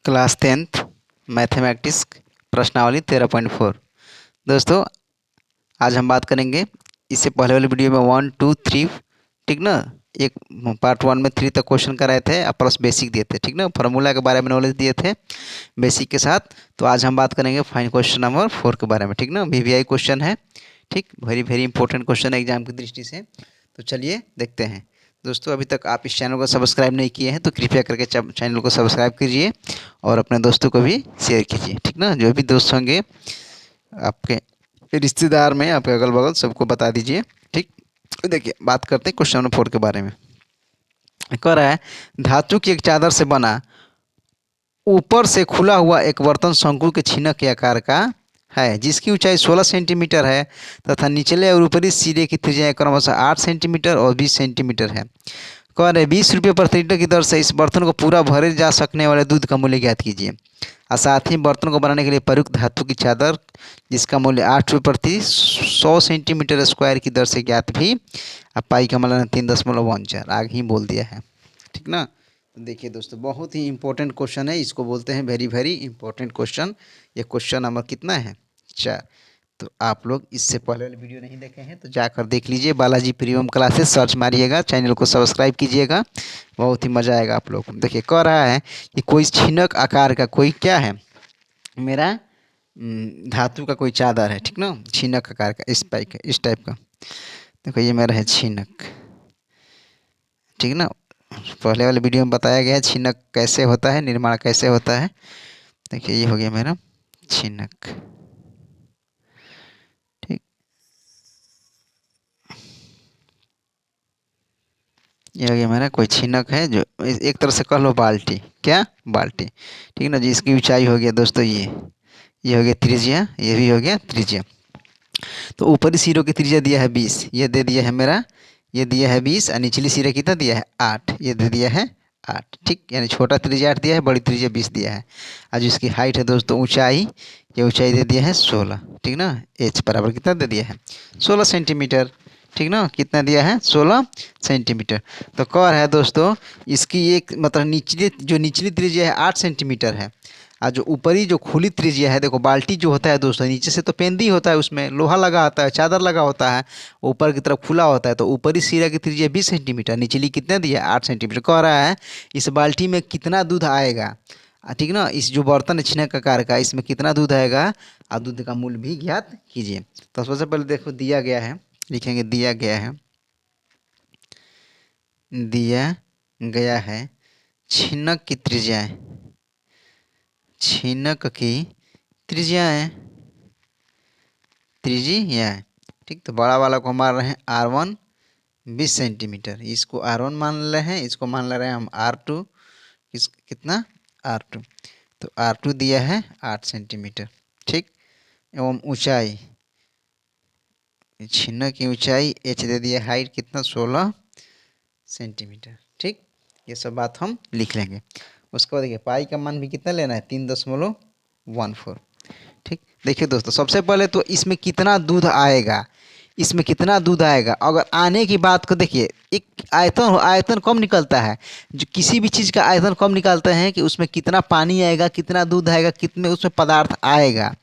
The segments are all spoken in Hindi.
क्लास 10th मैथमेटिक्स प्रश्नावली 13.4। दोस्तों, आज हम बात करेंगे। इससे पहले वाली वीडियो में 1 2 3 ठीक ना, एक पार्ट 1 में 3 तक क्वेश्चन कराए थे और प्लस बेसिक दिए थे, ठीक ना, फार्मूला के बारे में नॉलेज दिए थे बेसिक के साथ। तो आज हम बात करेंगे फाइन क्वेश्चन नंबर 4 के बारे में, ठीक ना। वीवीआई क्वेश्चन है, ठीक, वेरी वेरी इंपॉर्टेंट क्वेश्चन है एग्जाम की दृष्टि से। तो चलिए देखते हैं। दोस्तों, अभी तक आप इस चैनल को सब्सक्राइब नहीं किए हैं तो कृपया करके चैनल को सब्सक्राइब कीजिए और अपने दोस्तों को भी शेयर कीजिए, ठीक ना। जो भी दोस्त होंगे आपके रिश्तेदार में, आपके अगल बगल, सबको बता दीजिए, ठीक। देखिए, बात करते हैं क्वेश्चन नंबर 4 के बारे में। कह रहा है, धातु की एक चादर से बना ऊपर से खुला हुआ एक बर्तन शंकु के छीनक के आकार का है, जिसकी ऊंचाई 16 सेंटीमीटर है तथा निचले और ऊपरी सिरे की त्रिज्या क्रमशः 8 सेंटीमीटर और 20 सेंटीमीटर है। कह रहे 20 रुपये प्रति लीटर की दर से इस बर्तन को पूरा भरे जा सकने वाले दूध का मूल्य ज्ञात कीजिए। और साथ ही बर्तन को बनाने के लिए प्रयुक्त धातु की चादर जिसका मूल्य 8 रुपये प्रति 100 सेंटीमीटर स्क्वायर की दर से ज्ञात भी। अब पाई का मतलब 3.14 आगे ही बोल दिया है, ठीक ना। तो देखिए दोस्तों, बहुत ही इंपॉर्टेंट क्वेश्चन है, इसको बोलते हैं वेरी वेरी इंपॉर्टेंट क्वेश्चन। ये क्वेश्चन नंबर कितना है? 4। तो आप लोग इससे पहले वाली वीडियो नहीं देखे हैं तो जाकर देख लीजिए। बालाजी प्रीमियम क्लासेस सर्च मारिएगा, चैनल को सब्सक्राइब कीजिएगा, बहुत ही मज़ा आएगा आप लोग को। देखिए, कह रहा है कि कोई छीनक आकार का कोई क्या है, मेरा धातु का कोई चादर है, ठीक ना, छीनक आकार का, इस टाइप का। देखो, ये मेरा है छीनक, ठीक ना। पहले वाले वीडियो में बताया गया है छीनक कैसे होता है, निर्माण कैसे होता है। देखिए, ये हो गया मेरा छीनक, ठीक। ये हो गया मेरा कोई छीनक है, जो एक तरह से कह लो बाल्टी, क्या बाल्टी, ठीक ना। जिसकी ऊंचाई हो गया दोस्तों ये हो गया त्रिज्या, ये भी हो गया त्रिज्या। तो ऊपरी सिरों की त्रिज्या दिया है 20, ये दे दिया है मेरा, ये दिया है 20, और निचली सिरे कितना दिया है 8, ये दे दिया है 8, ठीक। यानी छोटा त्रिज्या 8 दिया है, बड़ी त्रिज्या 20 दिया है। और जिसकी हाइट है दोस्तों ऊंचाई, ये ऊंचाई दे दिया है 16, ठीक ना। एच बराबर कितना दे दिया है 16 सेंटीमीटर, ठीक ना। कितना दिया है 16 सेंटीमीटर। तो कह रहा है दोस्तों, इसकी एक मतलब निचली त्रिज्या है 8 सेंटीमीटर है, और जो ऊपरी जो खुली त्रिज्या है, देखो बाल्टी जो होता है दोस्तों, नीचे से तो पेंदी होता है, उसमें लोहा लगा होता है, चादर लगा होता है, ऊपर की तरफ खुला होता है। तो ऊपरी सिरा की त्रिज्या 20 सेंटीमीटर, निचली कितना दिया 8 सेंटीमीटर। कह रहा है इस बाल्टी में कितना दूध आएगा, ठीक ना। इस जो बर्तन है छीनक आकार का, इसमें कितना दूध आएगा और दूध का मूल्य भी ज्ञात कीजिए। तो सबसे पहले देखो दिया गया है, लिखेंगे दिया गया है, दिया गया है छीनक की त्रिज्याएं, छीनक की त्रिज्याएं, त्रिज्याएं, ठीक। तो बड़ा वाला को मान रहे हैं R1 20 सेंटीमीटर, इसको R1 मान रहे हैं, इसको मान ले रहे हैं हम R2, कितना R2। तो R2 दिया है 8 सेंटीमीटर, ठीक। एवं ऊंचाई, छीनक की ऊंचाई H दे दिया, हाइट कितना 16 सेंटीमीटर, ठीक। ये सब बात हम लिख लेंगे। उसके बाद देखिए पाई का मान भी कितना लेना है 3.14, ठीक। देखिए दोस्तों, सबसे पहले तो इसमें कितना दूध आएगा, इसमें कितना दूध आएगा। अगर आने की बात को देखिए, एक आयतन कम निकलता है, जो किसी भी चीज़ का आयतन कम निकालते हैं कि उसमें कितना पानी आएगा, कितना दूध आएगा, कितने उसमें पदार्थ आएगा।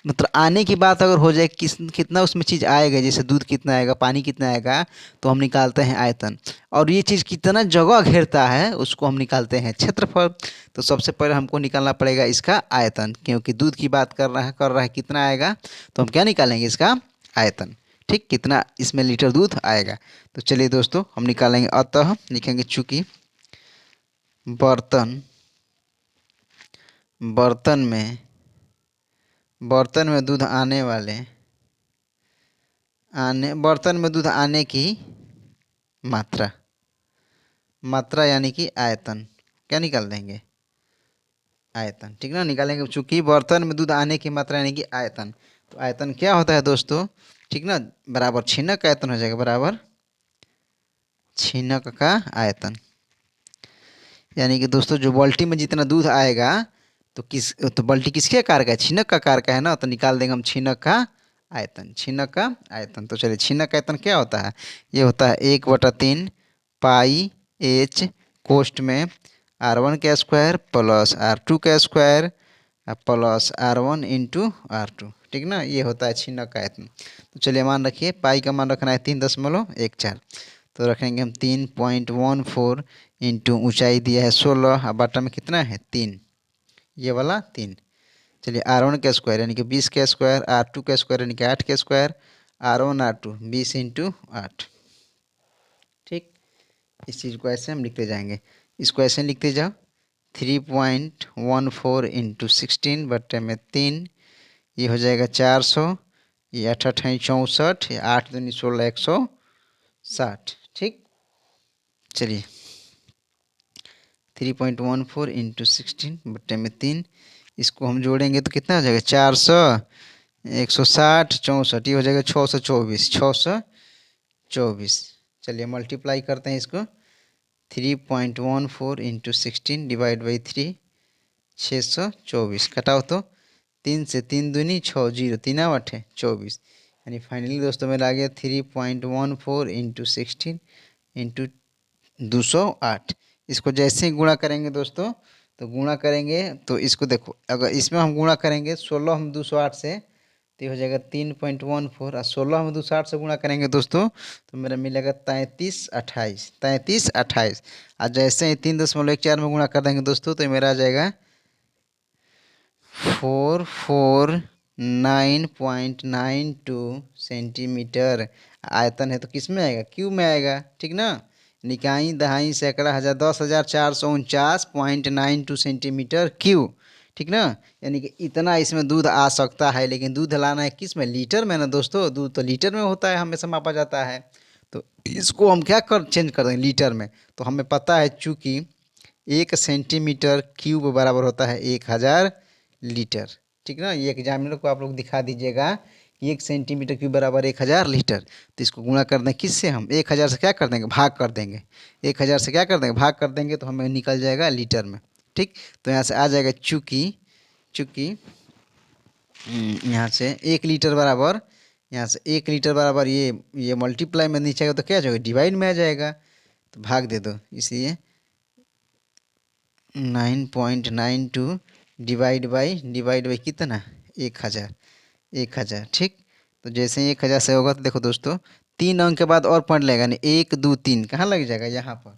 मतलब आने की बात अगर हो जाए कितना उसमें चीज़ आएगा, जैसे दूध कितना आएगा, पानी कितना आएगा, तो हम निकालते हैं आयतन। और ये चीज़ कितना जगह घेरता है उसको हम निकालते हैं क्षेत्रफल। तो सबसे पहले हमको निकालना पड़ेगा इसका आयतन, क्योंकि दूध की बात कर रहा है कितना आएगा, तो हम क्या निकालेंगे इसका आयतन, ठीक। कितना इसमें लीटर दूध आएगा। तो चलिए दोस्तों, हम निकालेंगे। अतः लिखेंगे चूँकि बर्तन बर्तन में दूध बर्तन में दूध आने की मात्रा यानी कि आयतन, क्या निकाल देंगे आयतन, ठीक ना। निकालेंगे चूँकि बर्तन में दूध आने की मात्रा यानी कि आयतन। तो आयतन क्या होता है दोस्तों, ठीक ना, बराबर छीनक का आयतन हो जाएगा, बराबर छीनक का आयतन। यानी कि दोस्तों जो बाल्टी में जितना दूध आएगा, तो बाल्टी किसके आकार का है, छीनक का आकार का है ना। तो निकाल देंगे हम छीनक का आयतन, छीनक का आयतन। तो चलिए, छीनक का आयतन क्या होता है, ये होता है 1/3 पाई H कोष्ठ में R1 का स्क्वायर प्लस R2 का square plus R1 into R2, ठीक ना। ये होता है छिन्नक का आयतन। तो चलिए मान रखिए, पाई का मान रखना है 3.14, तो रखेंगे हम 3.14 इंटू ऊँचाई दिया है 16 और बटा में कितना है 3, ये वाला 3। चलिए R1 का स्क्वायर यानी कि 20 का स्क्वायर, R2 का स्क्वायर यानी कि 8 का स्क्वायर, R1 R2 20 इंटू 8, ठीक। इस चीज़ को ऐसे हम लिखते जाएंगे, इसको ऐसे लिखते जाओ 3.14 इंटू 16 बटे में 3, ये हो जाएगा 400, ये 8 8 64, ये 8 दूनी 16 160, ठीक। चलिए 3.14 इंटू 16 बटे में 3, इसको हम जोड़ेंगे तो कितना हो जाएगा 400 160 64, ये हो जाएगा 624 624। चलिए मल्टीप्लाई करते हैं इसको, 3.14 इंटू 16 डिवाइड बाई 3, 624 कटाओ तो 3 से 3 दूनी 6 0 3 8 है 24, यानी फाइनली दोस्तों मेरा आ गया 3.14 इंटू 16 इंटू 208। इसको जैसे ही गुणा करेंगे दोस्तों, तो गुणा करेंगे तो इसको देखो, अगर इसमें हम गुणा करेंगे 16 हम 208 से, तो ये हो जाएगा 3.14 और 16 हम 208 से गुणा करेंगे दोस्तों, तो मेरा मिलेगा 3328 3328। और जैसे ही 3.14 में गुणा कर देंगे दोस्तों, तो मेरा आ जाएगा 449.92 सेंटीमीटर। आयतन है तो किस में आएगा, क्यूब में आएगा, ठीक ना। निकाई दहाई सैकड़ा हज़ार 10,449.92 सेंटीमीटर क्यूब, ठीक ना। यानी कि इतना इसमें दूध आ सकता है, लेकिन दूध लाना है किस में, लीटर में ना दोस्तों, दूध तो लीटर में होता है, हमेशा मापा जाता है। तो इसको हम क्या चेंज कर देंगे लीटर में। तो हमें पता है चूँकि 1 सेंटीमीटर क्यूब बराबर होता है 1000 लीटर, ठीक ना। ये एग्जामिनर को आप लोग दिखा दीजिएगा कि 1 सेंटीमीटर क्यूब बराबर 1000 लीटर। तो इसको गुणा कर दें किससे, हम 1000 से क्या कर देंगे, भाग कर देंगे। 1000 से क्या कर देंगे, भाग कर देंगे, तो हमें निकल जाएगा लीटर में, ठीक। तो यहाँ से आ जाएगा चूँकि यहाँ से 1 लीटर बराबर, यहाँ से 1 लीटर बराबर ये मल्टीप्लाई में नीचे आएगा तो क्या हो जाएगा, डिवाइड में आ जाएगा, तो भाग दे दो, इसलिए 9.92 डिवाइड बाई कितना 1000, ठीक। तो जैसे ही 1000 से होगा तो देखो दोस्तों 3 अंक के बाद और पॉइंट लगेगा, यानी 1 2 3 कहाँ लग जाएगा, यहाँ पर,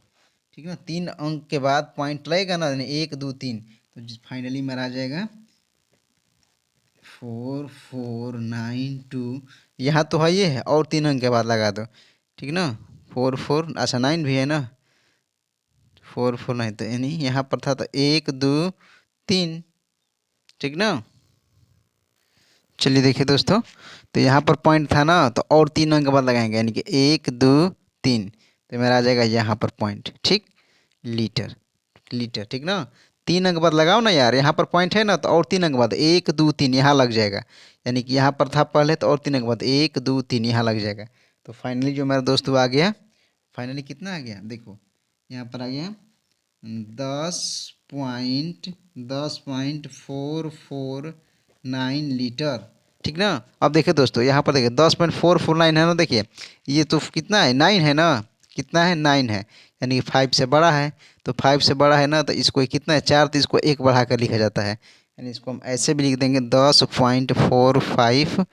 ठीक ना। 3 अंक के बाद पॉइंट लगेगा ना, यानी 1 2 3, तो फाइनली मेरा आ जाएगा 4492। यहाँ तो है, ये है, और 3 अंक के बाद लगा दो, ठीक ना। 44, अच्छा 9 भी है ना, 44 नहीं, तो यानी यहाँ पर था तो 1 2 3, ठीक ना। चलिए देखिए दोस्तों, तो यहाँ पर पॉइंट था ना, तो और 3 अंक के बाद लगाएंगे, यानी कि 1 2 3, तो मेरा आ जाएगा यहाँ पर पॉइंट, ठीक, लीटर, ठीक ना। 3 अंक बाद लगाओ ना यार, यहाँ पर पॉइंट है ना, तो और 3 अंक बाद 1 2 3 यहाँ लग जाएगा, यानी कि यहाँ पर था पहले, तो और 3 अंक बाद 1 2 3 यहाँ लग जाएगा। तो फाइनली जो मेरा दोस्तों आ गया, फाइनली कितना आ गया, देखो यहाँ पर आ गया 10.449 लीटर, ठीक ना। अब देखिए दोस्तों, यहाँ पर देखिए 10.449 है ना, देखिए ये तो कितना है 9 है ना, कितना है 9 है, यानी कि 5 से बड़ा है। तो 5 से बड़ा है ना, तो इसको कितना है 4, तो इसको 1 बढ़ा कर लिखा जाता है, यानी इसको हम ऐसे भी लिख देंगे 10.45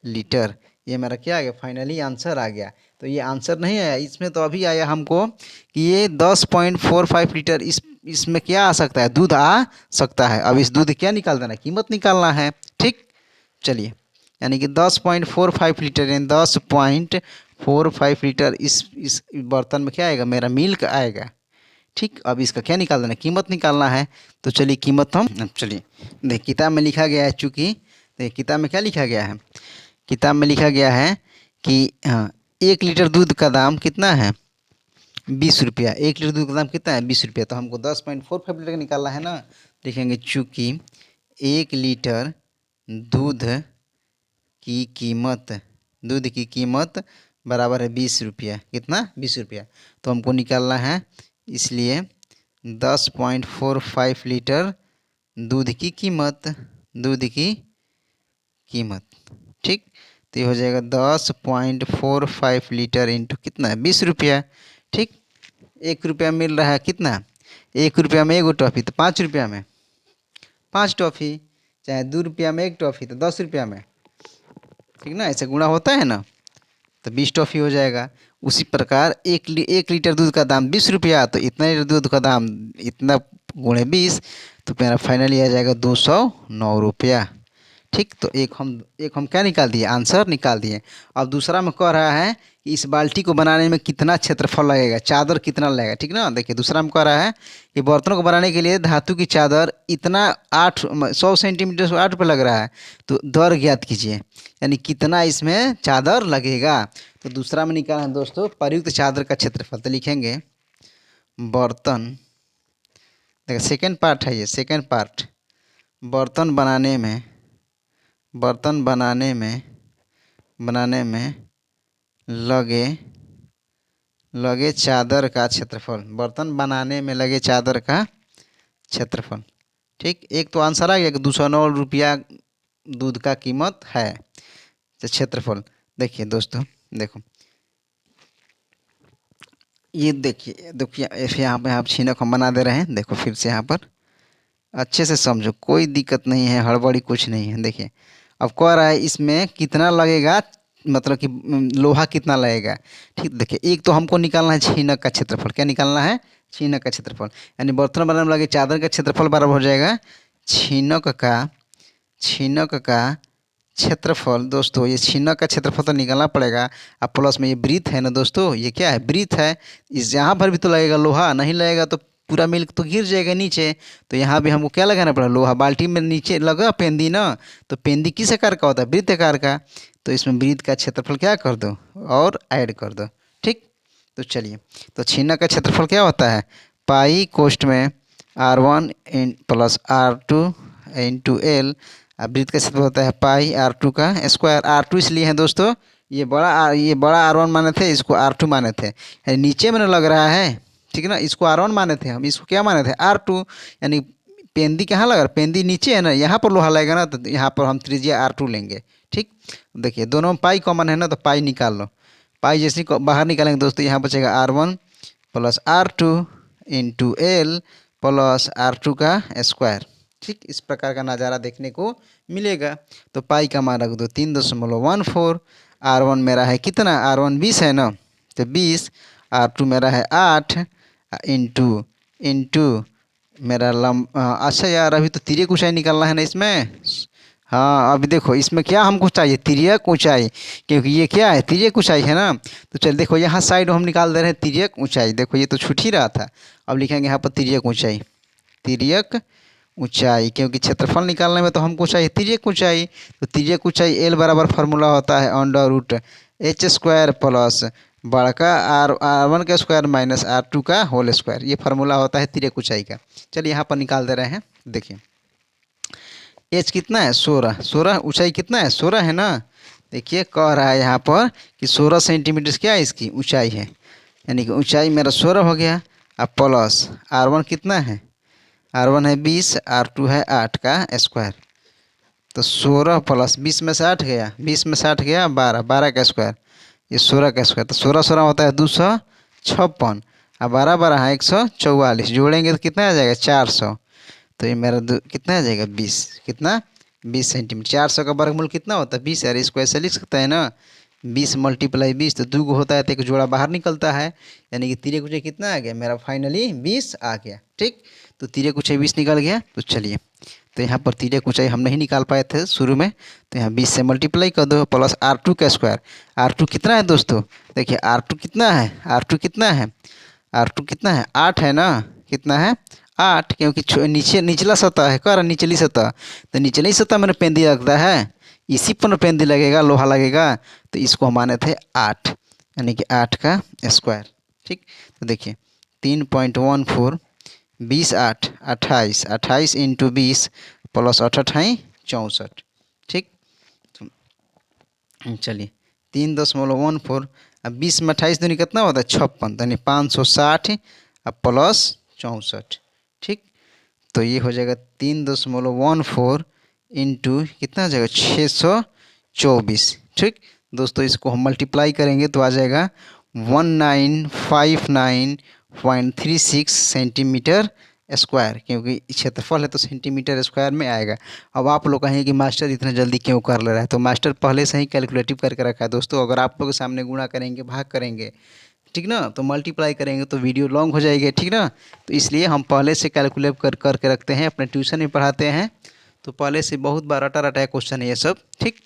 लीटर। ये मेरा क्या आ गया, फाइनली आंसर आ गया। तो ये आंसर नहीं आया इसमें, तो अभी आया हमको कि ये 10.45 लीटर, इसमें क्या आ सकता है, दूध आ सकता है। अब इस दूध क्या निकाल देना, कीमत निकालना है, ठीक। चलिए, यानी कि 10.45 लीटर, यानी 10.45 लीटर इस बर्तन में क्या आएगा, मेरा मिल्क आएगा, ठीक। अब इसका क्या निकाल देना, कीमत निकालना है। तो चलिए कीमत हम, चलिए देख किताब में लिखा गया है, चूँकि देख किताब में क्या लिखा गया है, किताब में लिखा गया है कि हाँ 1 लीटर दूध का दाम कितना है 20 रुपया, 1 लीटर दूध का दाम कितना है 20 रुपया। तो हमको 10.45 लीटर का निकालना है ना, लिखेंगे चूँकि 1 लीटर दूध की कीमत बराबर है 20 रुपया, कितना 20 रुपया। तो हमको निकालना है, इसलिए 10.45 लीटर दूध की कीमत, ठीक। तो ये हो जाएगा 10.45 लीटर इंटू कितना है 20 रुपया, ठीक। 1 रुपया मिल रहा है कितना, 1 रुपया में एगो टॉफ़ी तो 5 रुपया में 5 टॉफ़ी, चाहे 2 रुपया में 1 टॉफ़ी तो 10 रुपया में, ठीक ना, ऐसे गुणा होता है ना, तो 20 टॉफ़ी हो जाएगा। उसी प्रकार 1 लीटर दूध का दाम 20 रुपया, तो इतना लीटर दूध का दाम इतना गुणे 20, तो मेरा फाइनली आ जाएगा 209 रुपया। ठीक, तो एक हम क्या निकाल दिए, आंसर निकाल दिए। अब दूसरा में कह रहा है कि इस बाल्टी को बनाने में कितना क्षेत्रफल लगेगा, चादर कितना लगेगा, ठीक ना। देखिए दूसरा में कह रहा है कि बर्तनों को बनाने के लिए धातु की चादर इतना 100 सेंटीमीटर से 8 रुपये लग रहा है, तो दर ज्ञात कीजिए, यानी कितना इसमें चादर लगेगा। तो दूसरा में निकाला है दोस्तों प्रयुक्त चादर का क्षेत्रफल, तो लिखेंगे बर्तन, देखिए सेकेंड पार्ट है ये, सेकेंड पार्ट, बर्तन बनाने में लगे चादर का क्षेत्रफल, बर्तन बनाने में लगे चादर का क्षेत्रफल। ठीक, एक तो आंसर आ गया कि 209 रुपया दूध का कीमत है, तो क्षेत्रफल। देखिए दोस्तों, देखो ये देखिए यहाँ पे आप छीनक हम बना दे रहे हैं। देखो फिर से यहाँ पर अच्छे से समझो, कोई दिक्कत नहीं है, हड़बड़ी कुछ नहीं है। देखिए अब कह रहा है इसमें कितना लगेगा, मतलब कि लोहा कितना लगेगा। ठीक, देखिए एक तो हमको निकालना है छीनक का क्षेत्रफल। क्या निकालना है, छीनक का क्षेत्रफल, यानी बर्तन बनाने में लगे चादर का क्षेत्रफल बराबर हो जाएगा छीनक का क्षेत्रफल। दोस्तों ये छीनक का क्षेत्रफल तो निकालना पड़ेगा। अब प्लस में ये ब्रीथ है ना दोस्तों, ये क्या है, ब्रीथ है। इस यहाँ पर भी तो लगेगा लोहा, नहीं लगेगा तो पूरा मिल्क तो गिर जाएगा नीचे। तो यहाँ भी हमको क्या लगाना पड़ेगा, लोहा। बाल्टी में नीचे लगा पेंदी ना, तो पेंदी किस आकार का होता है, वृत्त आकार का। तो इसमें वृत्त का क्षेत्रफल क्या कर दो और ऐड कर दो। ठीक, तो चलिए, तो छीनक का क्षेत्रफल क्या होता है, पाई कोष्ठ में R1 plus R2 into L. वृत्त का क्षेत्रफल होता है पाई R2 का स्क्वायर। R2 इसलिए है दोस्तों, ये बड़ा R1 माने थे, इसको R2 माने थे, यानी नीचे में लग रहा है, ठीक है ना। इसको R1 माने थे हम, इसको क्या माने थे, R2, यानी पेंदी कहाँ लगा, पेंदी नीचे है ना, यहाँ पर लोहा लगेगा ना, तो यहाँ पर हम त्रिज्या R2 लेंगे। ठीक, देखिए दोनों में पाई कॉमन है ना, तो पाई निकाल लो। पाई जैसे बाहर निकालेंगे दोस्तों, यहाँ बचेगा R1 plus R2 into L plus R2 का स्क्वायर। ठीक, इस प्रकार का नज़ारा देखने को मिलेगा। तो पाई का मान रख दो 3.14। R1 मेरा है कितना, R1 20 है ना, तो 20, R2 मेरा है 8 इंटू मेरा अच्छा यार अभी तो तिर्यक ऊंचाई निकालना है ना इसमें। हाँ अभी देखो इसमें क्या हमको चाहिए, तिर्यक ऊंचाई, क्योंकि ये क्या है, तिर्यक ऊंचाई है ना। तो चल देखो यहाँ साइड हम निकाल दे रहे हैं तिर्यक ऊंचाई। देखो ये तो छूट ही रहा था, अब लिखेंगे यहाँ पर तिर्यक ऊंचाई, क्योंकि क्षेत्रफल निकालने में तो हमको चाहिए तिर्यक ऊंचाई। तो तिर्यक ऊंचाई एल बराबर फार्मूला होता है √h² प्लस बड़का R1 का स्क्वायर माइनस R2 का होल स्क्वायर। ये फार्मूला होता है तिर्यक ऊंचाई का। चलिए यहाँ पर निकाल दे रहे हैं। देखिए एच कितना है, 16 ऊंचाई कितना है, 16 है ना। देखिए कह रहा है यहाँ पर कि 16 सेंटीमीटर क्या है इसकी ऊंचाई है, यानी कि ऊंचाई मेरा 16 हो गया। अब प्लस R1 कितना है, R1 है 20, R2 है 8 का स्क्वायर। तो 16 प्लस 20 में से 8 गया, 20 में से 8 गया 12, 12 का स्क्वायर, ये 16 का स्क्वायर। तो 16 होता है 256, अब 12 12 है 144, जोड़ेंगे तो कितना आ जाएगा 400। तो ये मेरा कितना आ जाएगा 20, कितना 20 सेंटीमीटर। 400 का वर्गमूल कितना होता है 20, यार इसको ऐसे लिख सकता है ना, 20 × 20, तो 2 होता है तो एक जोड़ा बाहर निकलता है, यानी कि तिर्यक ऊंचाई कितना आ गया मेरा फाइनली 20 आ गया। ठीक, तो तिर्यक ऊंचाई 20 निकल गया। तो चलिए, तो यहाँ पर तिर्यक ऊंचाई हम नहीं निकाल पाए थे शुरू में, तो यहाँ 20 से मल्टीप्लाई कर दो प्लस R2 का स्क्वायर। R2 कितना है दोस्तों, देखिए R2 कितना है, R2 कितना है, R2 कितना है 8 है ना, कितना है 8, क्योंकि निचला सतह है, कर निचली सतह, तो निचली सतह में पेंदी लगता है, इसी पर पेंदी लगेगा, लोहा लगेगा। तो इसको हम माने थे 8, यानी कि 8 का स्क्वायर। ठीक, तो देखिए 3.14, 20 8 28, 28 इंटू 20 प्लस 8 8 64। ठीक, तो चलिए 3.14, अब 20 में 28 दूनी कितना होता है 56, यानी 560 अब प्लस 64। ठीक, तो ये हो जाएगा 3.14 इंटू कितना आ जाएगा 624। ठीक दोस्तों, इसको हम मल्टीप्लाई करेंगे तो आ जाएगा 1959 9.36 सेंटीमीटर स्क्वायर, क्योंकि क्षेत्रफल है तो सेंटीमीटर स्क्वायर में आएगा। अब आप लोग कहेंगे कि मास्टर इतना जल्दी क्यों कर ले रहा है, तो मास्टर पहले से ही कैलकुलेटिव करके रखा है दोस्तों। अगर आप लोग के सामने गुणा करेंगे, भाग करेंगे, ठीक ना, तो मल्टीप्लाई करेंगे तो वीडियो लॉन्ग हो जाएगी, ठीक ना। तो इसलिए हम पहले से कैलकुलेट करके रखते हैं, अपने ट्यूशन में पढ़ाते हैं, तो पहले से बहुत बार रटा रटा क्वेश्चन है ये सब, ठीक।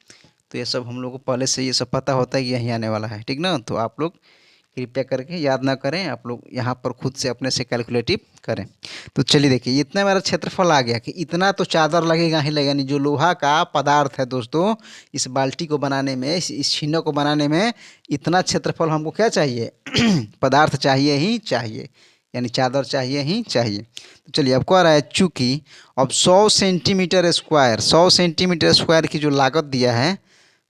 तो ये सब हम लोग को पहले से ये सब पता होता है कि यहीं आने वाला है, ठीक ना। तो आप लोग कृपया करके याद ना करें, आप लोग यहाँ पर खुद से अपने से कैलकुलेटिव करें। तो चलिए देखिए, इतना मेरा क्षेत्रफल आ गया कि इतना तो चादर लगेगा ही लगेगा नहीं। जो लोहा का पदार्थ है दोस्तों, इस बाल्टी को बनाने में, इस छीना को बनाने में इतना क्षेत्रफल हमको क्या चाहिए पदार्थ चाहिए ही चाहिए, यानी चादर चाहिए ही चाहिए। तो चलिए, अब कह रहा है चूँकि अब 100 सेंटीमीटर स्क्वायर, 100 सेंटीमीटर स्क्वायर की जो लागत दिया है,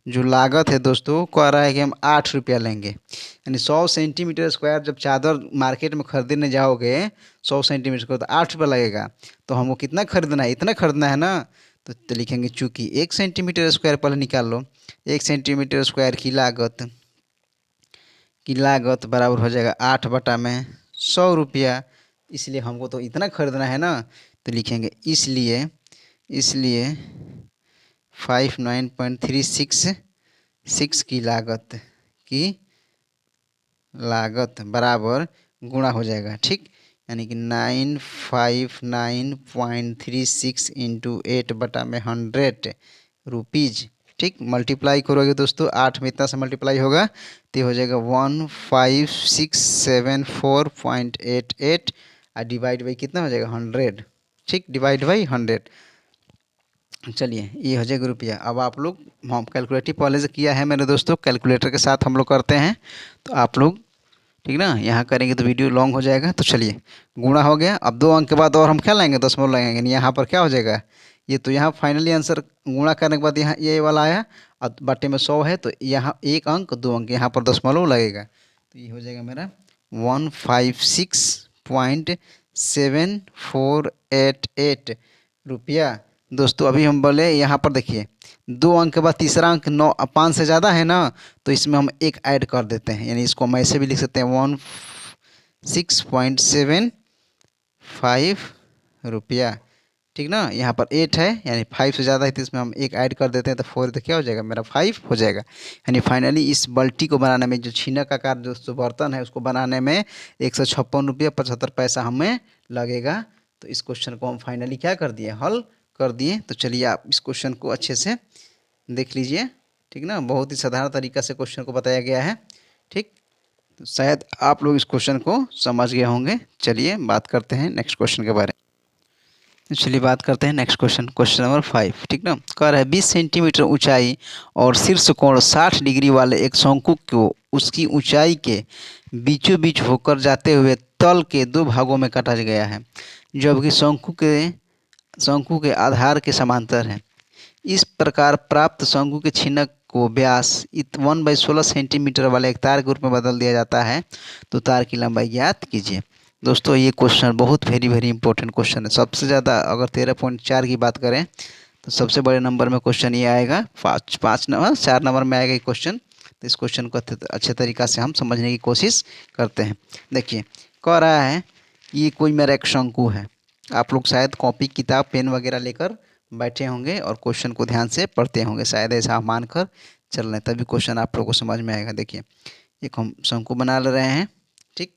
जो लागत है दोस्तों, कह रहा है कि हम 8 रुपया लेंगे। यानी 100 सेंटीमीटर स्क्वायर जब चादर मार्केट में खरीदने जाओगे 100 सेंटीमीटर स्क्वायर, तो 8 रुपया लगेगा। तो हमको कितना खरीदना है, इतना खरीदना है ना। तो लिखेंगे चूँकि 1 सेंटीमीटर स्क्वायर पहले निकाल लो। 1 सेंटीमीटर स्क्वायर की लागत बराबर हो जाएगा 8/100 रुपया। इसलिए हमको तो इतना खरीदना है ना, तो लिखेंगे इसलिए 59.366 की लागत बराबर गुणा हो जाएगा, ठीक। यानी कि 959.36 इंटू 8/100 ठीक। मल्टीप्लाई करोगे दोस्तों, 8 में इतना से मल्टीप्लाई होगा तो ये हो जाएगा 15674.88 और डिवाइड बाई कितना हो जाएगा 100, ठीक, डिवाइड बाई 100। चलिए, ये हो जाएगा रुपया। अब आप लोग, हम कैलकुलेटिव पहले से किया है मेरे दोस्तों, कैलकुलेटर के साथ हम लोग करते हैं, तो आप लोग ठीक ना यहाँ करेंगे तो वीडियो लॉन्ग हो जाएगा। तो चलिए, गुणा हो गया। अब 2 अंक के बाद और हम क्या लाएंगे, दशमलव लगाएंगे, नहीं यहाँ पर क्या हो जाएगा, ये तो यहाँ फाइनली आंसर गुणा करने के बाद यहाँ ये वाला आया, और बटे में 100 है, तो यहाँ 1 अंक 2 अंक यहाँ पर दशमलव लगेगा, तो ये हो जाएगा मेरा 156.7488 रुपया दोस्तों। अभी हम बोले यहाँ पर देखिए, 2 अंक के बाद तीसरा अंक 9 5 से ज़्यादा है ना, तो इसमें हम एक ऐड कर देते हैं, यानी इसको हम ऐसे भी लिख सकते हैं 16.75 रुपया, ठीक ना। यहाँ पर 8 है, यानी 5 से ज़्यादा है, तो इसमें हम एक ऐड कर देते हैं, तो 4 तो क्या हो जाएगा मेरा 5 हो जाएगा। यानी फाइनली इस बाल्टी को बनाने में, जो छीनक आकार जो बर्तन है उसको बनाने में 156 रुपया 75 पैसा हमें लगेगा। तो इस क्वेश्चन को हम फाइनली क्या कर दिए, हल कर दिए। तो चलिए, आप इस क्वेश्चन को अच्छे से देख लीजिए, ठीक ना। बहुत ही साधारण तरीका से क्वेश्चन को बताया गया है, ठीक। तो शायद आप लोग इस क्वेश्चन को समझ गए होंगे। चलिए, बात करते हैं नेक्स्ट क्वेश्चन के बारे में। चलिए, बात करते हैं नेक्स्ट क्वेश्चन, क्वेश्चन नंबर 5, ठीक ना। कह रहा है 20 सेंटीमीटर ऊंचाई और शीर्ष कोण 60 डिग्री वाले एक शंकु को उसकी ऊंचाई के बीचों बीच होकर जाते हुए तल के 2 भागों में काटा गया है, जबकि शंकु के आधार के समांतर है। इस प्रकार प्राप्त शंकु के छीनक को व्यास 1/16 सेंटीमीटर वाले एक तार के रूप में बदल दिया जाता है, तो तार की लंबाई ज्ञात कीजिए। दोस्तों, ये क्वेश्चन बहुत वेरी इंपॉर्टेंट क्वेश्चन है। सबसे ज़्यादा अगर 13.4 की बात करें तो सबसे बड़े नंबर में क्वेश्चन ये आएगा, 4 नंबर में आएगा ये क्वेश्चन। तो इस क्वेश्चन को अच्छे तरीक़ा से हम समझने की कोशिश करते हैं। देखिए, कह रहा है ये कोई मेरा एक शंकु है। आप लोग शायद कॉपी किताब पेन वगैरह लेकर बैठे होंगे और क्वेश्चन को ध्यान से पढ़ते होंगे, शायद ऐसा मानकर चल रहे हैं, तभी क्वेश्चन आप लोगों को समझ में आएगा। देखिए, एक हम शंकु बना ले रहे हैं, ठीक।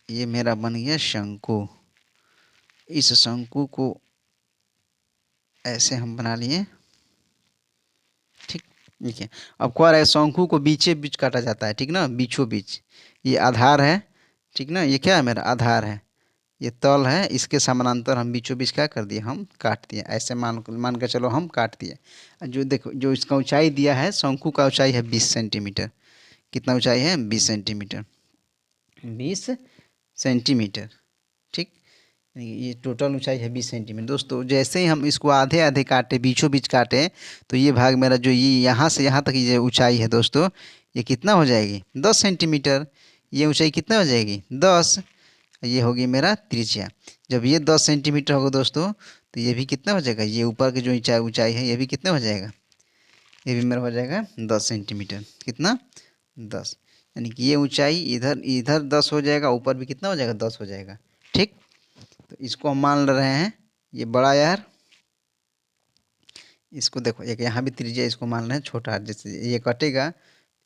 ये मेरा बन गया शंकु। इस शंकु को ऐसे हम बना लिए, ठीक। देखिए, अब कह रहा है शंकु को बीचे बीच काटा जाता है, ठीक ना, बीचों बीच। ये आधार है, ठीक ना, ये क्या है मेरा आधार है, ये तल है, इसके समानांतर हम बीचों बीच क्या कर दिए, हम काट दिए। ऐसे मान के चलो हम काट दिए। जो देखो, जो इसका ऊंचाई दिया है, शंकु का ऊंचाई है 20 सेंटीमीटर। कितना ऊंचाई है, 20 सेंटीमीटर, 20 सेंटीमीटर, ठीक। ये टोटल ऊंचाई है 20 सेंटीमीटर। दोस्तों, जैसे ही हम इसको आधे आधे काटे, बीचों बीच काटे, तो ये भाग मेरा जो ये यहाँ से यहाँ तक ये ऊंचाई है दोस्तों, ये कितना हो जाएगी, 10 सेंटीमीटर। ये ऊंचाई कितना हो जाएगी, 10। ये होगी मेरा त्रिज्या। जब ये 10 सेंटीमीटर होगा दोस्तों, तो ये भी कितना हो जाएगा, ये ऊपर की जो ऊंचाई है ये भी कितना हो जाएगा, ये भी मेरा हो जाएगा 10 सेंटीमीटर। कितना, 10। यानी कि ये ऊंचाई इधर इधर 10 हो जाएगा, ऊपर भी कितना हो जाएगा 10 हो जाएगा। ठीक, तो इसको हम मान रहे हैं ये बड़ा यार, इसको देखो एक यहाँ भी त्रिज्या इसको मान रहे हैं छोटा, जैसे ये कटेगा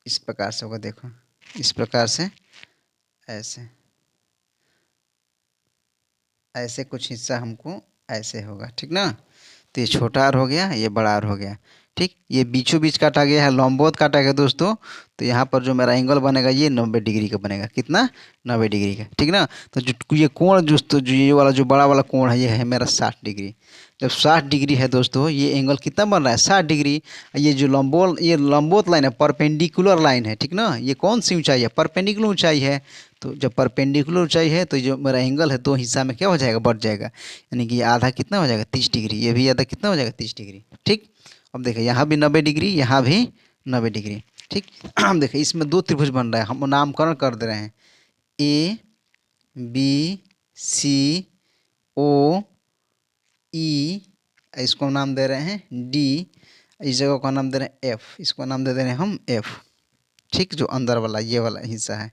इस प्रकार से होगा, देखो इस प्रकार से, ऐसे ऐसे कुछ हिस्सा हमको ऐसे होगा। ठीक ना, तो ये छोटा आर हो गया, ये बड़ा आर हो गया। ठीक, ये बीचों बीच काटा गया है, लंबवत काटा गया दोस्तों। तो यहाँ पर जो मेरा एंगल बनेगा ये 90 डिग्री का बनेगा। कितना? 90 डिग्री का। ठीक ना, तो जो ये कोण दोस्तों, जो ये वाला जो बड़ा वाला कोण है ये है मेरा 60 डिग्री। जब 60 डिग्री है दोस्तों, ये एंगल कितना बन रहा है? 60 डिग्री। ये जो ये लंबवत लाइन है, परपेंडिकुलर लाइन है। ठीक ना, ये कौन सी ऊंचाई है? परपेंडिकुलर ऊंचाई है। तो जब परपेंडिकुलर ऊंचाई है तो जो मेरा एंगल है दो हिस्सा में क्या हो जाएगा? बढ़ जाएगा। यानी कि आधा कितना हो जाएगा? 30 डिग्री। ये भी आधा कितना हो जाएगा? 30 डिग्री। ठीक, अब देखिए यहाँ भी 90 डिग्री, यहाँ भी 90 डिग्री। ठीक, हम देखिए इसमें दो त्रिभुज बन रहा है, हम नामकरण कर दे रहे हैं, ए बी सी ओ ई, इसको नाम दे रहे हैं डी, इस जगह का नाम दे रहे हैं एफ, इसको नाम दे रहे हैं हम एफ। ठीक, जो अंदर वाला ये वाला हिस्सा है,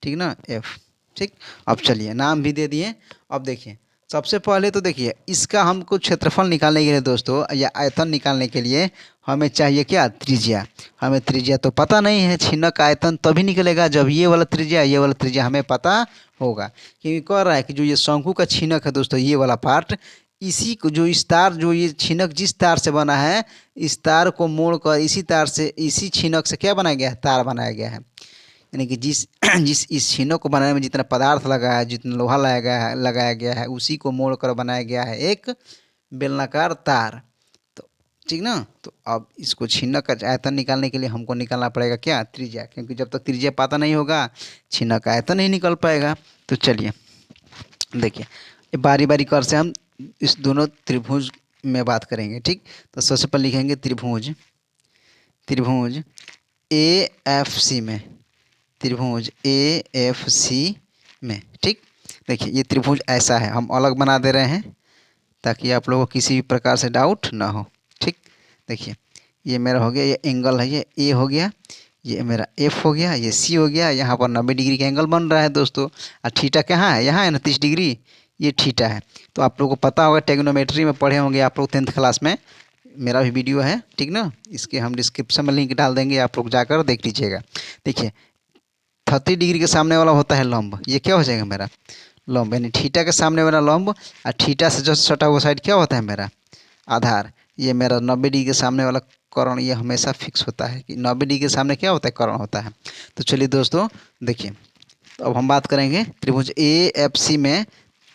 ठीक ना, एफ। ठीक, अब चलिए नाम भी दे दिए। अब देखिए सबसे पहले तो देखिए इसका हमको क्षेत्रफल निकालने के लिए दोस्तों, या आयतन निकालने के लिए हमें चाहिए क्या? त्रिज्या। हमें त्रिज्या तो पता नहीं है, छिन्नक का आयतन तभी निकलेगा जब ये वाला त्रिज्या हमें पता होगा। क्योंकि कह रहा है कि जो ये शंकु का छिन्नक है दोस्तों, ये वाला पार्ट, इसी को जो इस तार, जो ये छिन्नक जिस तार से बना है, इस तार को मोड़कर इसी तार से, इसी छिन्नक से क्या बनाया गया है? तार बनाया गया है। यानी कि जिस जिस इस छिन्नक को बनाने में जितना पदार्थ लगा है, जितना लोहा लगाया गया है, उसी को मोड़कर बनाया गया है एक बेलनाकार तार। तो ठीक ना, तो अब इसको छिन्नक का आयतन निकालने के लिए हमको निकालना पड़ेगा क्या? त्रिज्या। क्योंकि जब तक त्रिज्या पता नहीं होगा छिन्नक का आयतन नहीं निकल पाएगा। तो चलिए देखिए, ये बारी बारी कर से हम इस दोनों त्रिभुज में बात करेंगे। ठीक, तो सबसे पहले लिखेंगे त्रिभुज, त्रिभुज ए एफ सी में, त्रिभुज ए एफ सी में। ठीक, देखिए ये त्रिभुज ऐसा है, हम अलग बना दे रहे हैं ताकि आप लोगों को किसी भी प्रकार से डाउट ना हो। ठीक, देखिए ये मेरा हो गया, ये एंगल है, ये ए हो गया, ये मेरा एफ हो गया, ये सी हो गया। यहाँ पर 90 डिग्री का एंगल बन रहा है दोस्तों। और थीटा कहाँ है? यहाँ है ना 30 डिग्री, ये थीटा है। तो आप लोगों को पता होगा, टेग्नोमेट्री में पढ़े होंगे आप लोग 10th क्लास में, मेरा भी वीडियो है। ठीक ना, इसके हम डिस्क्रिप्शन में लिंक डाल देंगे, आप लोग जाकर देख लीजिएगा। देखिए 30 डिग्री के सामने वाला होता है लंब, ये क्या हो जाएगा मेरा? लंब, यानी थीटा के सामने वाला लंब, और थीटा से जो सटा हुआ साइड क्या होता है मेरा? आधार। ये मेरा 90 डिग्री के सामने वाला कर्ण, ये हमेशा फिक्स होता है कि 90 डिग्री के सामने क्या होता है? कर्ण होता है। तो चलिए दोस्तों देखिए, तो अब हम बात करेंगे त्रिभुज ए एफ सी में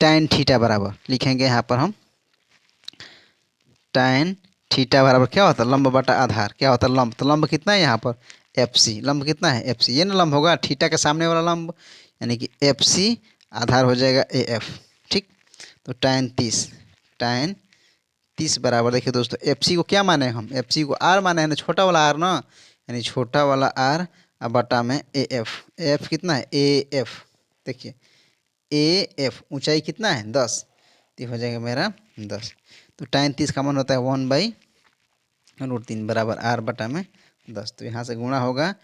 tan थीटा बराबर लिखेंगे यहाँ पर हम, tan थीटा बराबर क्या होता है? लंब बटा आधार। क्या होता है? लंब। तो लंब कितना है यहाँ पर? F C. लंब कितना है? F C. ये ना लंब होगा थीटा के सामने वाला लंब, यानी कि एफ सी, आधार हो जाएगा ए एफ। ठीक, तो tan 30 बराबर, देखिए दोस्तों एफ सी को क्या माने हम? एफ सी को आर माने हैं ना, छोटा वाला आर ना, यानी छोटा वाला आर और बटा में ए एफ। एफ कितना है? A F. देखिए ए एफ ऊंचाई कितना है? 10, तो हो जाएगा मेरा 10। तो tan 30 का मान होता है 1/√3 बराबर आर बटा में 10। तो यहाँ से गुणा होगा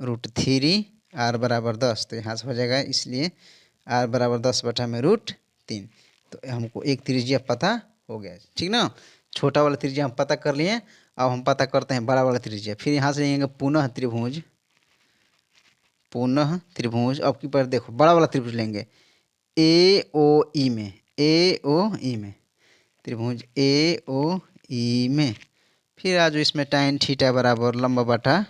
√3 आर बराबर 10, तो यहाँ से हो जाएगा, इसलिए आर बराबर 10 बटा में √3। तो हमको एक त्रिज्या पता हो गया। ठीक ना, छोटा वाला त्रिज्या हम पता कर लिए। अब हम पता करते हैं बड़ा वाला त्रिज्या। फिर यहाँ से लेंगे पुनः त्रिभुज, पुनः त्रिभुज। अब की बार देखो बड़ा वाला त्रिभुज लेंगे ए ओ ई में, ए ओ ई में, त्रिभुज ए ओ ई में। फिर आज इसमें tan थीटा बराबर लंब बटा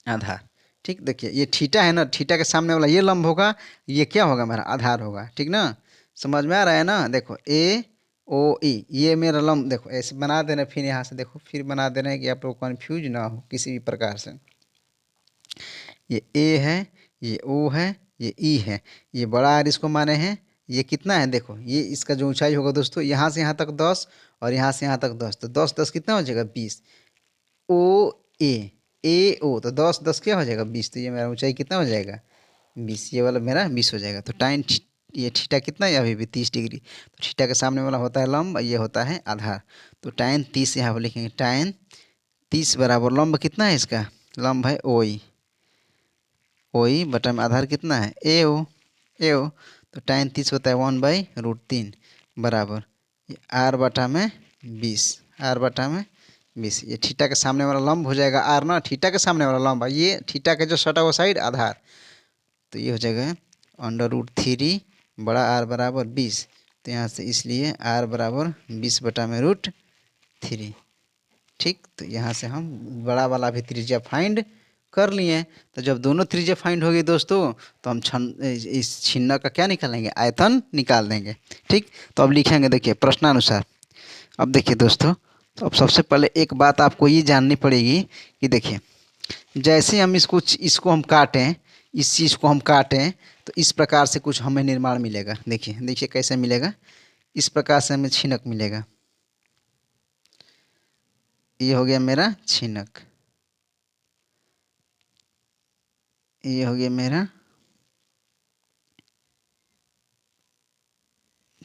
आधार। ठीक, देखिए ये थीटा है ना, थीटा के सामने वाला ये लंब होगा, ये क्या होगा? मेरा आधार होगा। ठीक ना, समझ में आ रहा है ना? देखो ए ओ ई, ये मेरा लंब, देखो ऐसे बना देना, फिर यहाँ से देखो फिर बना देना है कि आप लोग कन्फ्यूज ना हो किसी भी प्रकार से। ये ए है, ये ओ है, ये ई है, ये बड़ा आर इसको माने हैं। ये कितना है? देखो ये इसका जो ऊंचाई होगा दोस्तों, यहाँ से यहाँ तक 10 और यहाँ से यहाँ तक 10, तो 10 10 कितना हो जाएगा? 20। ओ ए ओ, तो 10 10 क्या हो जाएगा? 20। तो ये मेरा ऊंचाई कितना हो जाएगा? 20। ये वाला मेरा 20 हो जाएगा। तो ये थीटा कितना है? अभी भी 30 डिग्री। तो थीटा के सामने वाला होता है लंब, ये होता है आधार। तो tan 30 यहाँ पर लिखेंगे, tan 30 बराबर लंब कितना है इसका, लंब है ओई, ओई बटा में आधार कितना है ए ओ, तो tan 30 होता है 1/√3 बराबर ये आर बटा में 20, आर बटा में 20। ये थीटा के सामने वाला लंब हो जाएगा आर ना, थीटा के सामने वाला लंब है, ये थीटा के जो सटा हुआ साइड आधार, तो ये हो जाएगा √3 बड़ा आर बराबर 20। तो यहाँ से इसलिए आर बराबर 20 बटा में √3। ठीक, तो यहाँ से हम बड़ा वाला भी त्रिज्या फाइंड कर लिए। तो जब दोनों त्रिज्या फाइंड हो गई दोस्तों, तो हम इस छिन्न का क्या निकालेंगे, आयतन निकाल देंगे। ठीक, तो अब लिखेंगे, देखिए प्रश्नानुसार। अब देखिए दोस्तों, तो अब सबसे पहले एक बात आपको ये जाननी पड़ेगी कि देखिए जैसे हम इसको हम काटें, इस चीज़ को हम काटें, तो इस प्रकार से कुछ हमें निर्माण मिलेगा। देखिए देखिए कैसे मिलेगा, इस प्रकार से हमें छिनक मिलेगा। ये हो गया मेरा छिनक, ये हो गया मेरा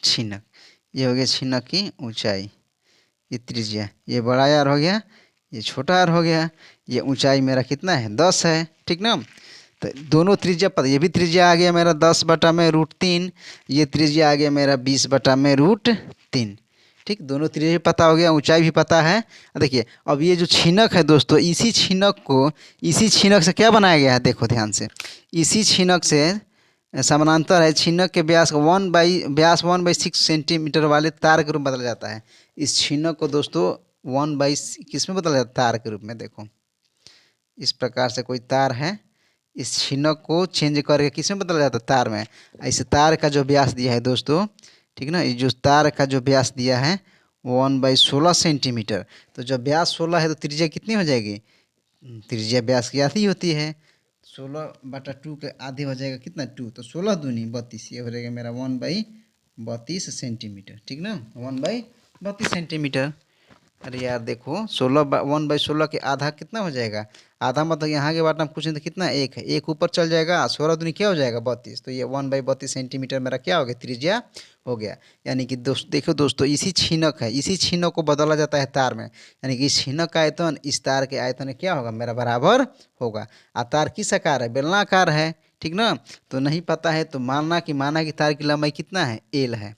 छिनक, ये हो गया छिनक की ऊंचाई, ये त्रिज्या, ये बड़ा आर हो गया, ये छोटा आर हो गया। ये ऊंचाई मेरा कितना है, 10 है। ठीक ना, तो दोनों त्रिज्या पता, ये भी त्रिज्या आ गया मेरा 10 बटा में √3, ये त्रिज्या आ गया मेरा 20 बटा में √3। ठीक, दोनों त्रिज्या पता हो गया, ऊंचाई भी पता है। देखिए अब ये जो छिनक है दोस्तों, इसी छिनक से क्या बनाया गया है, देखो ध्यान से, इसी छिनक से समानांतर है छिनक के व्यास 1/6 सेंटीमीटर वाले तार के रूप में बदला जाता है। इस छिनक को दोस्तों 1/6 किस में बदला जाता है, तार के रूप में। देखो इस प्रकार से कोई तार है, इस छिनक को चेंज करके किस में बदला जाता है, तार में। इस तार का जो व्यास दिया है दोस्तों, ठीक ना, ये जो तार का जो व्यास दिया है 1/16 सेंटीमीटर। तो जब व्यास 16 है तो त्रिज्या कितनी हो जाएगी, त्रिज्या व्यास की आधी होती है, 16/2 के आधे हो जाएगा कितना, 2, तो 16 दूनी 32, ये हो जाएगा मेरा 1/32 सेंटीमीटर। ठीक ना, 1/32 सेंटीमीटर। अरे यार देखो 1/16 के आधा कितना हो जाएगा, आधा मतलब यहाँ के बात में कुछ नहीं तो कितना, एक है, एक ऊपर चल जाएगा, 16 दूनी क्या हो जाएगा 32, तो ये 1/32 सेंटीमीटर मेरा क्या हो गया, त्रिज्या हो गया। यानी कि देखो दोस्तों, इसी छिनक है, इसी छिनक को बदला जाता है तार में, यानी कि इस छिनक का आयतन इस तार के आयतन क्या होगा, मेरा बराबर होगा। तार किस आकार है, बेलनाकार है। ठीक ना, तो नहीं पता है तो माना कि तार की लंबाई कितना है, एल है,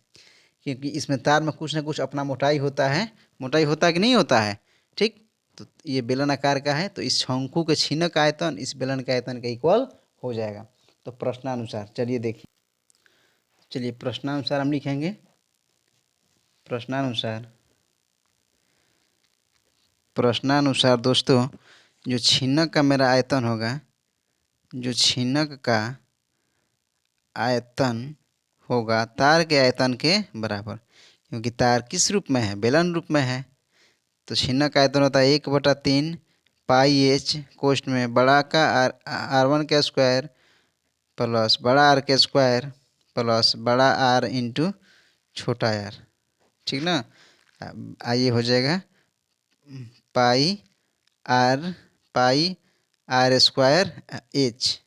क्योंकि इसमें तार में कुछ ना कुछ अपना मोटाई होता है, मोटाई होता है कि नहीं होता है। ठीक, तो ये बेलन आकार का है, तो इस शंकु के छिनक आयतन इस बेलन के आयतन का इक्वल हो जाएगा। तो प्रश्नानुसार चलिए देखिए, चलिए प्रश्नानुसार हम लिखेंगे। प्रश्नानुसार दोस्तों, जो छिनक का मेरा आयतन होगा, जो छिनक का आयतन होगा तार के आयतन के बराबर, क्योंकि तार किस रूप में है, बेलन रूप में है। तो छिनक का आयतन होता है 1/3 πh कोष्ठ में बड़ा का r1 का स्क्वायर प्लस बड़ा आर का स्क्वायर प्लस बड़ा आर इंटू छोटा आर। ठीक ना, आइए हो जाएगा पाई आर स्क्वायर एच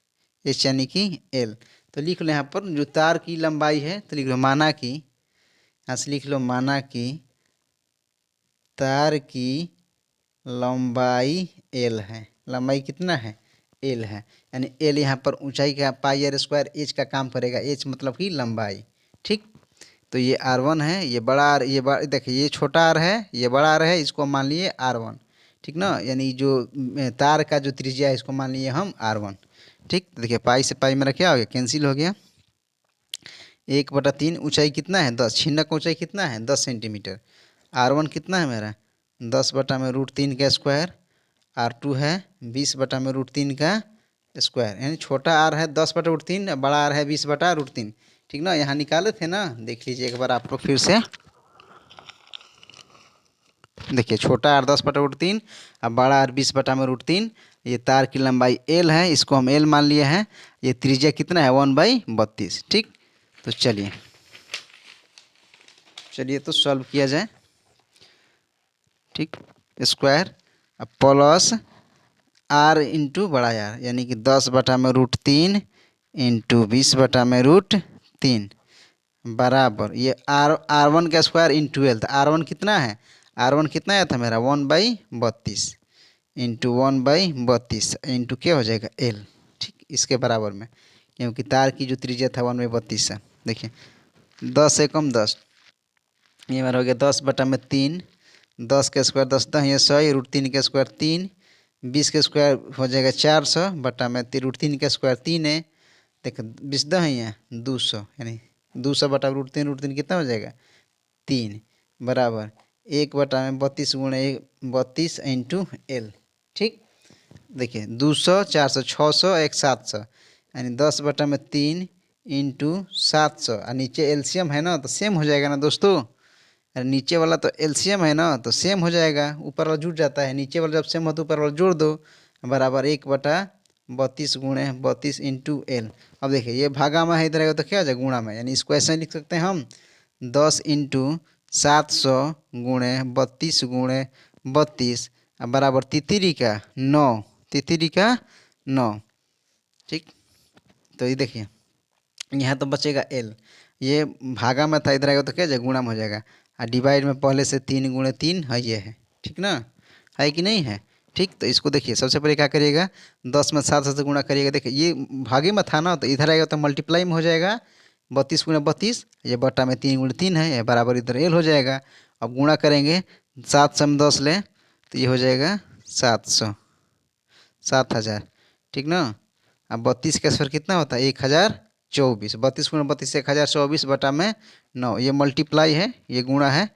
यानी कि एल। तो लिख लो यहाँ पर जो तार की लंबाई है, तो लिख लो माना कि, यहाँ से लिख लो माना कि तार की लंबाई एल है, लंबाई कितना है, एल है, यानी एल यहाँ पर ऊंचाई का πr स्क्वायर एच का काम करेगा, एच मतलब कि लंबाई। ठीक, तो ये r1 है, ये बड़ा आर, ये देखिए ये छोटा आर है, ये बड़ा आर है, इसको मान लिए r1। ठीक ना, यानी जो तार का जो त्रिज्या है इसको मान लिए हम r1। ठीक, तो देखिए पाई से पाई मेरा क्या हो गया, कैंसिल हो गया। 1/3 ऊंचाई कितना है 10, छिनक का ऊंचाई कितना है 10 सेंटीमीटर, r1 कितना है मेरा 10 बटा में √3 का स्क्वायर, r2 है 20 बटा में √3 का स्क्वायर, यानी छोटा आर है 10/√3, बड़ा आर है 20/√3। ठीक ना, यहाँ निकाले थे ना, देख लीजिए एक बार आप लोग फिर से। देखिए छोटा आर 10/√3 और बड़ा आर 20/√3। ये तार की लंबाई एल है, इसको हम एल मान लिए हैं। ये त्रिज्या कितना है 1/32। ठीक, तो चलिए तो सॉल्व किया जाए। ठीक, स्क्वायर प्लस आर इंटू बड़ा आर, यानी कि 10 बटा में √3 इंटू 20 बटा में √3 बराबर ये r1 का स्क्वायर इंटू एल। तो r1 कितना है, r1 कितना आया था मेरा 1/32, इंटू 1/32 इंटू क्या हो जाएगा एल। ठीक, इसके बराबर में, क्योंकि तार की जो त्रिज्या था 1/32 है। देखिए 10 एकम 10, ये हमारा हो गया 10/3, 10 के स्क्वायर 10 10 ये 100, √3 के स्क्वायर 3, 20 के स्क्वायर हो जाएगा 400 बटा में √3 के स्क्वायर 3 है। देखो 20 10 है 200, यानी 200 बटा √3 कितना हो जाएगा 3 बराबर 1/32 गुणे 32 इंटू एल। ठीक, देखिए 200 400 600 1 700, यानी 10/3 इंटू 700, और नीचे एलसीएम है ना तो सेम हो जाएगा ना दोस्तों। अरे नीचे वाला तो एलसीएम है ना तो सेम हो जाएगा, ऊपर वाला जुड़ जाता है, नीचे वाला जब सेम हो तो ऊपर वाला जोड़ दो, बराबर 1/32 गुणे 32 इंटू एल। अब देखिए ये भागा में है, इधर आएगा तो क्या हो जाएगा गुणा में, यानी इसको ऐसे लिख सकते हैं हम 10 इंटू 700 गुणे 32 गुणे 32 बराबर तितरी का 9, तितरी का 9। ठीक, तो ये देखिए यहाँ तो बचेगा एल, ये भागा में था, इधर आएगा तो क्या जाएगा गुणा में हो जाएगा, और डिवाइड में पहले से 3 गुणे 3 है, ये है। ठीक ना, है कि नहीं है। ठीक, तो इसको देखिए सबसे पहले क्या करिएगा 10 में 7 से गुणा करिएगा। देखिए ये भागे में था ना तो इधर आएगा तो मल्टीप्लाई में हो जाएगा 32 गुणे 32, ये बटा में 3 गुणे 3 है, ये बराबर इधर एल हो जाएगा। अब गुणा करेंगे 7 से हम 10 लें तो ये हो जाएगा 700, 7000। ठीक ना, अब 32 का स्क्वायर कितना होता है 1024, 32 गुणे 32 1024 बटा में 9, ये मल्टीप्लाई है, ये गुणा है,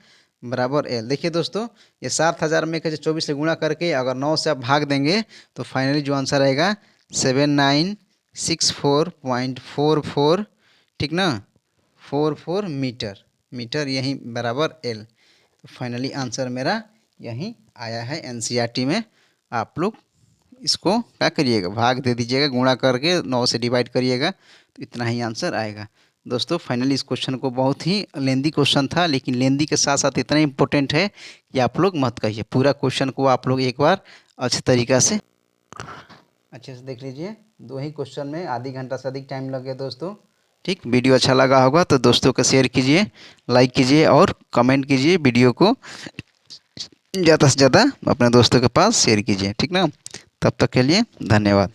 बराबर एल। देखिए दोस्तों ये 7000 में 1024 से गुणा करके अगर 9 से आप भाग देंगे तो फाइनली जो आंसर आएगा 7964.44। ठीक ना, 44 मीटर, मीटर यही बराबर एल। तो फाइनली आंसर मेरा यहीं आया है एनसीईआरटी में। आप लोग इसको क्या करिएगा भाग दे दीजिएगा, गुणा करके 9 से डिवाइड करिएगा तो इतना ही आंसर आएगा। दोस्तों फाइनली इस क्वेश्चन को बहुत ही लेंदी क्वेश्चन था, लेकिन लेंदी के साथ साथ इतना इम्पोर्टेंट है कि आप लोग मत कहिए, पूरा क्वेश्चन को आप लोग एक बार अच्छे तरीक़ा से अच्छे से देख लीजिए। 2 ही क्वेश्चन में आधी घंटा से अधिक टाइम लग गया दोस्तों। ठीक, वीडियो अच्छा लगा होगा तो दोस्तों को शेयर कीजिए, लाइक कीजिए और कमेंट कीजिए, वीडियो को ज़्यादा से ज़्यादा अपने दोस्तों के पास शेयर कीजिए। ठीक ना, तब तक के लिए धन्यवाद।